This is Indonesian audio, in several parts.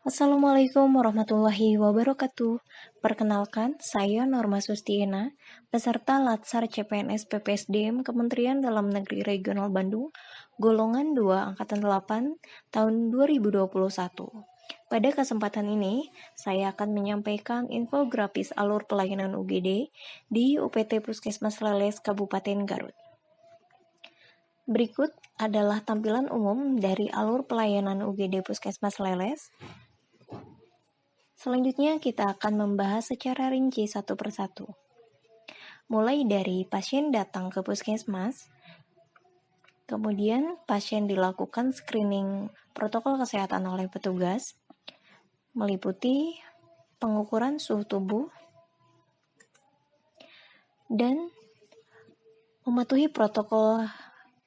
Assalamualaikum warahmatullahi wabarakatuh. Perkenalkan, saya Norma Sustiena, peserta Latsar CPNS PPSDM Kementerian Dalam Negeri Regional Bandung, golongan 2 Angkatan 8 tahun 2021. Pada kesempatan ini, saya akan menyampaikan infografis alur pelayanan UGD di UPT Puskesmas Leles Kabupaten Garut. Berikut adalah tampilan umum dari alur pelayanan UGD Puskesmas Leles. Selanjutnya kita akan membahas secara rinci satu persatu. Mulai dari pasien datang ke puskesmas, kemudian pasien dilakukan screening protokol kesehatan oleh petugas, meliputi pengukuran suhu tubuh, dan mematuhi protokol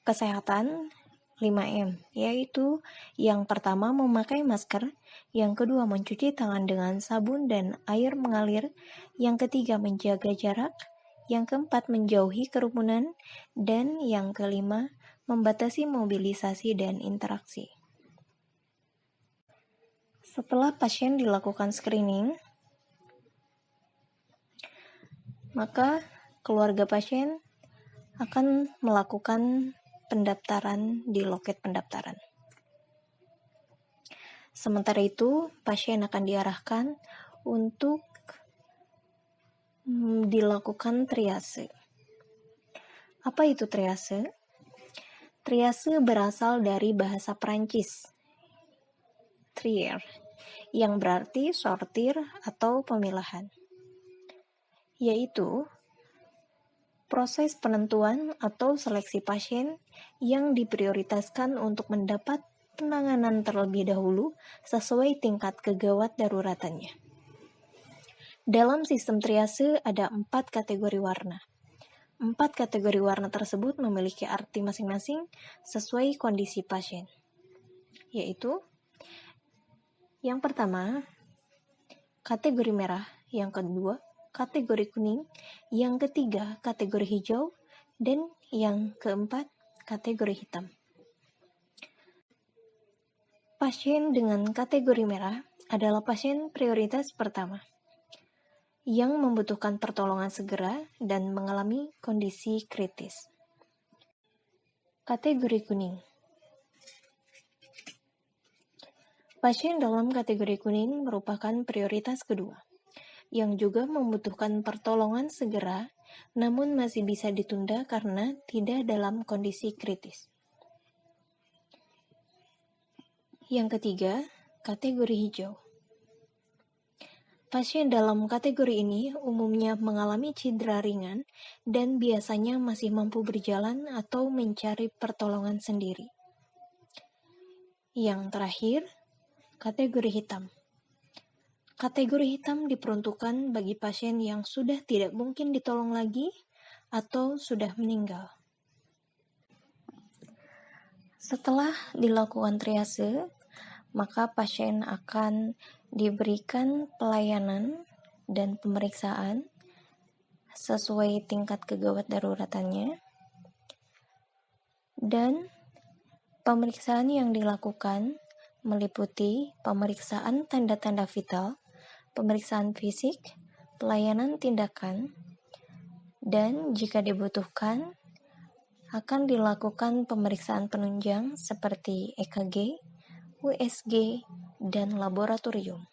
kesehatan 5M, yaitu yang pertama memakai masker, yang kedua mencuci tangan dengan sabun dan air mengalir, yang ketiga menjaga jarak, yang keempat menjauhi kerumunan, dan yang kelima membatasi mobilisasi dan interaksi. Setelah pasien dilakukan screening, maka keluarga pasien akan melakukan pendaftaran di loket pendaftaran. Sementara itu, pasien akan diarahkan untuk dilakukan triase. Apa itu triase? Triase berasal dari bahasa Prancis, trier, yang berarti sortir atau pemilahan, yaitu proses penentuan atau seleksi pasien yang diprioritaskan untuk mendapat penanganan terlebih dahulu sesuai tingkat kegawat daruratannya. Dalam sistem triase ada 4 kategori warna. 4 kategori warna tersebut memiliki arti masing-masing sesuai kondisi pasien, yaitu yang pertama, kategori merah, yang kedua, kategori kuning, yang ketiga kategori hijau, dan yang keempat kategori hitam. Pasien dengan kategori merah adalah pasien prioritas pertama yang membutuhkan pertolongan segera dan mengalami kondisi kritis. Kategori kuning. Pasien dalam kategori kuning merupakan prioritas kedua yang juga membutuhkan pertolongan segera, namun masih bisa ditunda karena tidak dalam kondisi kritis. Yang ketiga, kategori hijau. Pasien dalam kategori ini umumnya mengalami cedera ringan dan biasanya masih mampu berjalan atau mencari pertolongan sendiri. Yang terakhir, kategori hitam. Kategori hitam diperuntukkan bagi pasien yang sudah tidak mungkin ditolong lagi atau sudah meninggal. Setelah dilakukan triase, maka pasien akan diberikan pelayanan dan pemeriksaan sesuai tingkat kegawat daruratannya, dan pemeriksaan yang dilakukan meliputi pemeriksaan tanda-tanda vital, pemeriksaan fisik, pelayanan tindakan, dan jika dibutuhkan akan dilakukan pemeriksaan penunjang seperti EKG, USG, dan laboratorium.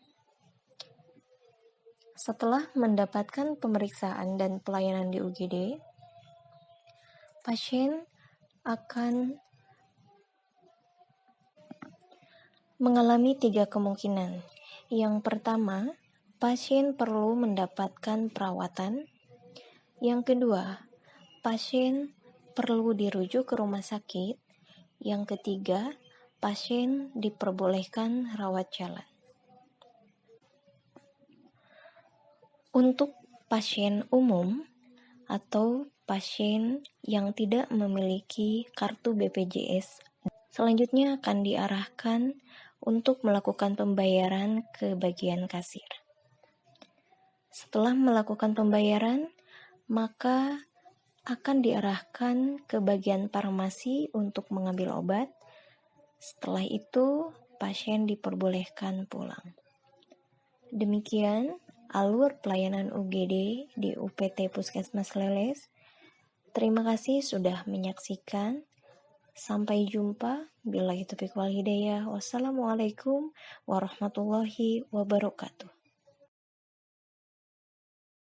Setelah mendapatkan pemeriksaan dan pelayanan di UGD, pasien akan mengalami 3 kemungkinan. Yang pertama, pasien perlu mendapatkan perawatan. Yang kedua, pasien perlu dirujuk ke rumah sakit. Yang ketiga, pasien diperbolehkan rawat jalan. Untuk pasien umum atau pasien yang tidak memiliki kartu BPJS, selanjutnya akan diarahkan untuk melakukan pembayaran ke bagian kasir. Setelah melakukan pembayaran, maka akan diarahkan ke bagian farmasi untuk mengambil obat. Setelah itu, pasien diperbolehkan pulang. Demikian alur pelayanan UGD di UPT Puskesmas Leles. Terima kasih sudah menyaksikan. Sampai jumpa. Billahi taufiq wal hidayah. Wassalamualaikum warahmatullahi wabarakatuh.